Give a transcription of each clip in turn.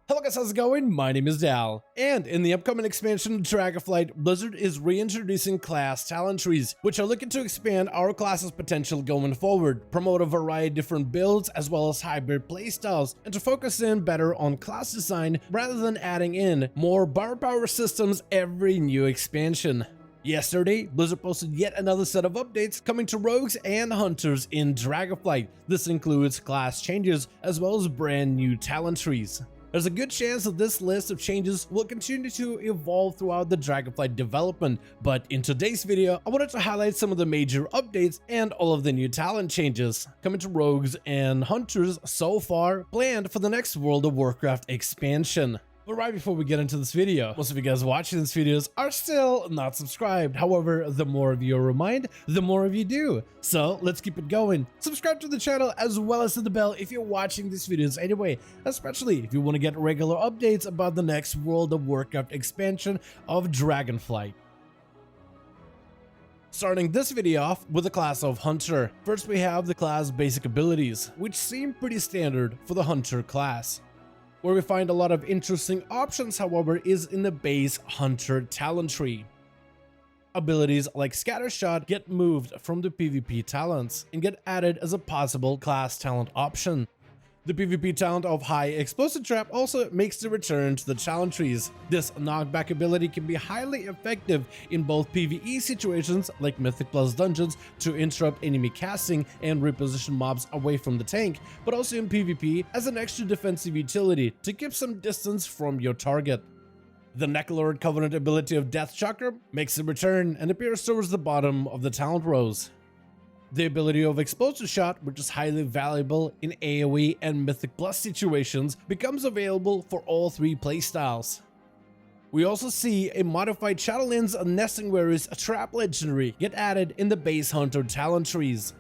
Hello guys, how's it going? My name is Dal, and in the upcoming expansion of Dragonflight, Blizzard is reintroducing class talent trees, which are looking to expand our class's potential going forward, promote a variety of different builds as well as hybrid playstyles, and to focus in better on class design rather than adding in more bar power systems every new expansion. Yesterday, Blizzard posted yet another set of updates coming to rogues and hunters in Dragonflight. This includes class changes as well as brand new talent trees. There's a good chance that this list of changes will continue to evolve throughout the Dragonflight development, but in today's video, I wanted to highlight some of the major updates and all of the new talent changes coming to rogues and hunters so far planned for the next World of Warcraft expansion. But right before we get into this video, most of you guys watching these videos are still not subscribed. However, the more of you are reminded, the more of you do. So let's keep it going. Subscribe to the channel as well as to the bell if you're watching these videos anyway, especially if you want to get regular updates about the next World of Warcraft expansion of Dragonflight. Starting this video off with the class of Hunter. First we have the class basic abilities, which seem pretty standard for the Hunter class. Where we find a lot of interesting options, however, is in the base Hunter talent tree. Abilities like Scattershot get moved from the PvP talents and get added as a possible class talent option. The PvP talent of High Explosive Trap also makes the return to the talent trees. This knockback ability can be highly effective in both PvE situations like Mythic Plus dungeons to interrupt enemy casting and reposition mobs away from the tank, but also in PvP as an extra defensive utility to keep some distance from your target. The Necklord Covenant ability of Death Chakra makes a return and appears towards the bottom of the talent rows. The ability of Explosive Shot, which is highly valuable in AoE and Mythic Plus situations, becomes available for all three playstyles. We also see a modified Shadowlands Nesting Warriors Trap Legendary get added in the base Hunter talent trees.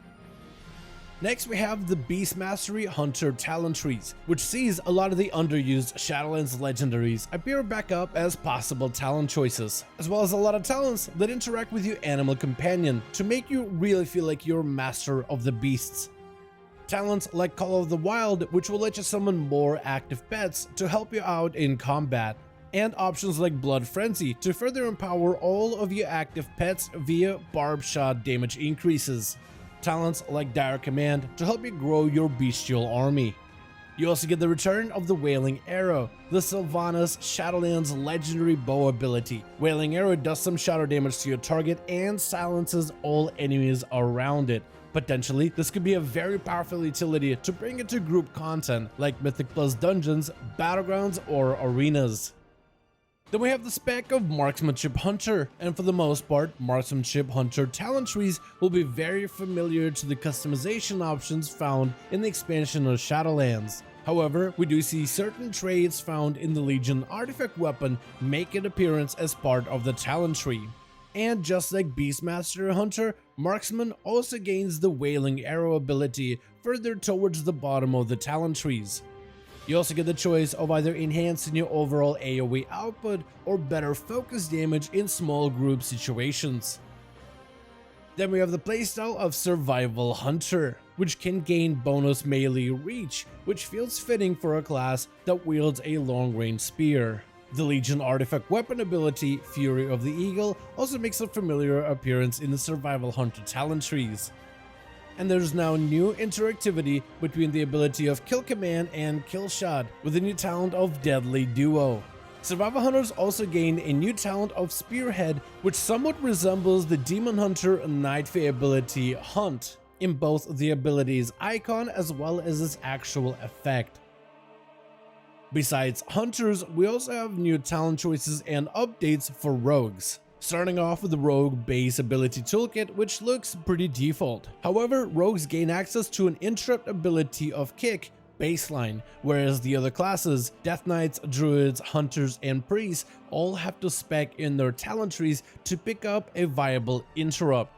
Next we have the Beast Mastery Hunter talent trees, which sees a lot of the underused Shadowlands legendaries appear back up as possible talent choices, as well as a lot of talents that interact with your animal companion to make you really feel like you're master of the beasts. Talents like Call of the Wild, which will let you summon more active pets to help you out in combat, and options like Blood Frenzy to further empower all of your active pets via barb shot damage increases. Talents like Dire Command to help you grow your bestial army. You also get the return of the Wailing Arrow, the Sylvanas Shadowlands legendary bow ability. Wailing Arrow does some shadow damage to your target and silences all enemies around it. Potentially, this could be a very powerful utility to bring into group content like Mythic Plus dungeons, battlegrounds, or arenas. Then we have the spec of Marksmanship Hunter, and for the most part, Marksmanship Hunter talent trees will be very familiar to the customization options found in the expansion of Shadowlands. However, we do see certain traits found in the Legion artifact weapon make an appearance as part of the talent tree. And just like Beastmaster Hunter, Marksman also gains the Wailing Arrow ability further towards the bottom of the talent trees. You also get the choice of either enhancing your overall AoE output or better focus damage in small group situations. Then we have the playstyle of Survival Hunter, which can gain bonus melee reach, which feels fitting for a class that wields a long-range spear. The Legion artifact weapon ability, Fury of the Eagle, also makes a familiar appearance in the Survival Hunter talent trees. And there's now new interactivity between the ability of Kill Command and Kill Shot with a new talent of Deadly Duo. Survival Hunters also gain a new talent of Spearhead, which somewhat resembles the Demon Hunter Night Fae ability Hunt in both the ability's icon as well as its actual effect. Besides Hunters, we also have new talent choices and updates for Rogues. Starting off with the Rogue base ability toolkit, which looks pretty default. However, Rogues gain access to an interrupt ability of Kick baseline, whereas the other classes, Death Knights, Druids, Hunters, and Priests all have to spec in their talent trees to pick up a viable interrupt.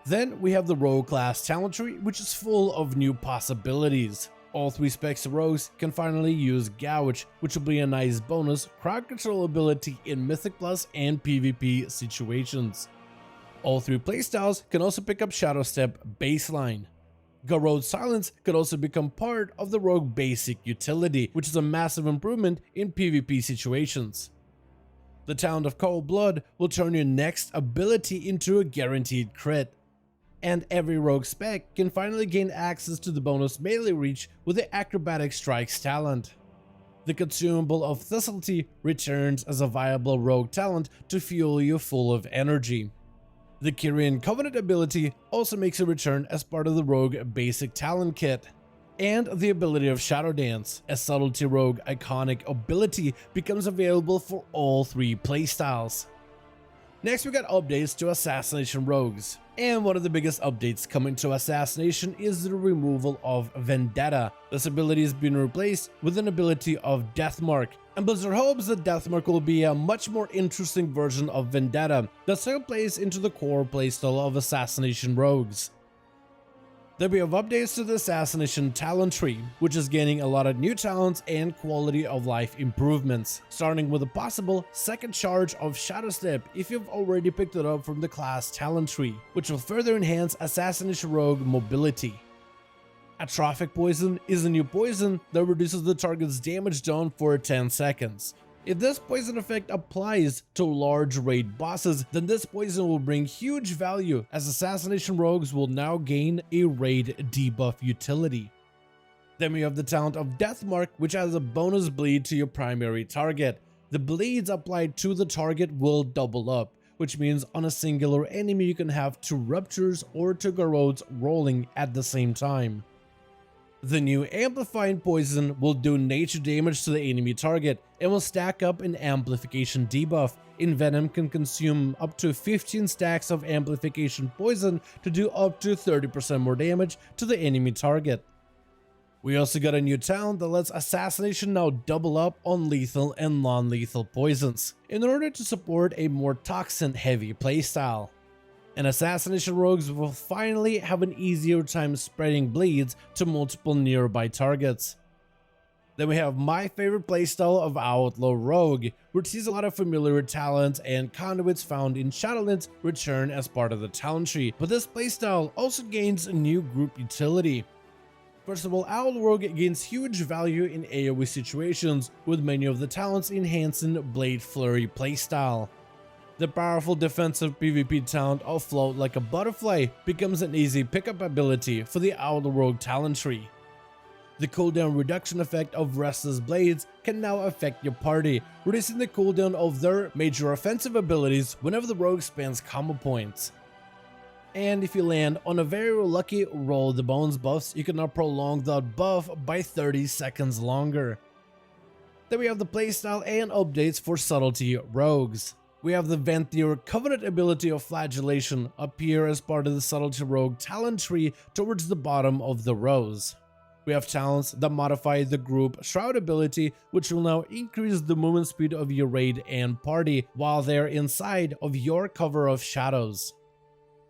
Then we have the Rogue class talent tree, which is full of new possibilities. All three specs of rogues can finally use Gouge, which will be a nice bonus crowd control ability in Mythic Plus and PvP situations. All three playstyles can also pick up Shadow Step baseline. Garrote Silence could also become part of the rogue basic utility, which is a massive improvement in PvP situations. The Talent of Cold Blood will turn your next ability into a guaranteed crit. And every rogue spec can finally gain access to the bonus melee reach with the Acrobatic Strikes talent. The Consumable of Thistlety returns as a viable rogue talent to fuel you full of energy. The Kyrian Covenant ability also makes a return as part of the rogue basic talent kit. And the ability of Shadow Dance, a subtlety rogue iconic ability, becomes available for all 3 playstyles. Next we got updates to Assassination Rogues, and one of the biggest updates coming to Assassination is the removal of Vendetta. This ability has been replaced with an ability of Deathmark, and Blizzard hopes that Deathmark will be a much more interesting version of Vendetta that still plays into the core playstyle of Assassination Rogues. Then we have updates to the Assassination talent tree, which is gaining a lot of new talents and quality of life improvements, starting with a possible second charge of Shadow Step if you've already picked it up from the class talent tree, which will further enhance Assassination Rogue mobility. Atrophic Poison is a new poison that reduces the target's damage done for 10 seconds. If this poison effect applies to large raid bosses, then this poison will bring huge value, as Assassination Rogues will now gain a raid debuff utility. Then we have the talent of Deathmark, which has a bonus bleed to your primary target. The bleeds applied to the target will double up, which means on a singular enemy you can have 2 ruptures or 2 garrotes rolling at the same time. The new Amplifying Poison will do nature damage to the enemy target and will stack up an Amplification debuff. Envenom can consume up to 15 stacks of Amplification Poison to do up to 30% more damage to the enemy target. We also got a new talent that lets Assassination now double up on lethal and non-lethal poisons, in order to support a more toxin-heavy playstyle. And Assassination Rogues will finally have an easier time spreading bleeds to multiple nearby targets. Then we have my favorite playstyle of Outlaw Rogue, which sees a lot of familiar talents and conduits found in Shadowlands return as part of the talent tree, but this playstyle also gains a new group utility. First of all, Outlaw Rogue gains huge value in AoE situations, with many of the talents enhancing Blade Flurry playstyle. The powerful defensive PvP talent of Float Like a Butterfly becomes an easy pickup ability for the Outlaw Rogue talent tree. The cooldown reduction effect of Restless Blades can now affect your party, reducing the cooldown of their major offensive abilities whenever the rogue spends combo points. And if you land on a very lucky Roll the Bones buffs, you can now prolong that buff by 30 seconds longer. Then we have the playstyle and updates for Subtlety Rogues. We have the Venthyr Covenant ability of Flagellation appear as part of the Subtlety Rogue talent tree towards the bottom of the rows. We have talents that modify the group Shroud ability, which will now increase the movement speed of your raid and party while they're inside of your cover of shadows.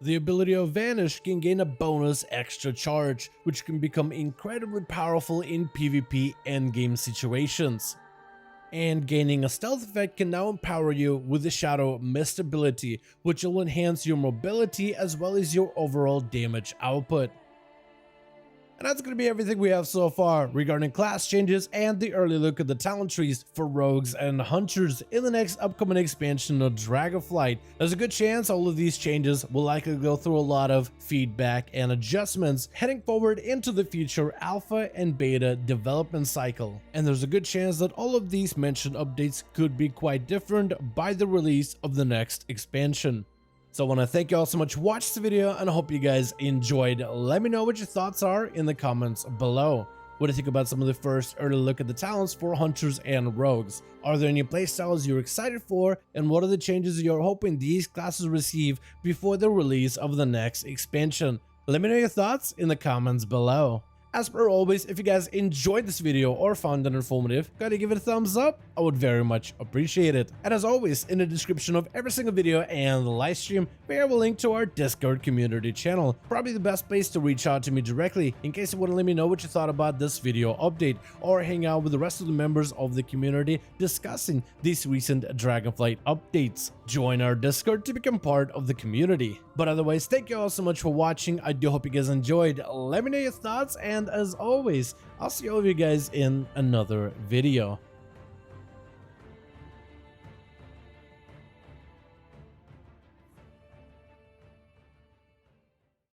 The ability of Vanish can gain a bonus extra charge, which can become incredibly powerful in PvP endgame situations. And gaining a stealth effect can now empower you with the Shadow Mist ability, which will enhance your mobility as well as your overall damage output. And that's going to be everything we have so far regarding class changes and the early look at the talent trees for rogues and hunters in the next upcoming expansion of Dragonflight. There's a good chance all of these changes will likely go through a lot of feedback and adjustments heading forward into the future alpha and beta development cycle. And there's a good chance that all of these mentioned updates could be quite different by the release of the next expansion. So I want to thank you all so much for watching the video, and I hope you guys enjoyed. Let me know what your thoughts are in the comments below. What do you think about some of the first early look at the talents for hunters and rogues? Are there any playstyles you're excited for, and what are the changes you're hoping these classes receive before the release of the next expansion? Let me know your thoughts in the comments below. As per always, if you guys enjoyed this video or found it informative, gotta give it a thumbs up, I would very much appreciate it. And as always, in the description of every single video and the live stream, we have a link to our Discord community channel, probably the best place to reach out to me directly in case you want to let me know what you thought about this video update, or hang out with the rest of the members of the community discussing these recent Dragonflight updates. Join our Discord to become part of the community. But otherwise, thank you all so much for watching. I do hope you guys enjoyed. Let me know your thoughts, and as always, I'll see all of you guys in another video.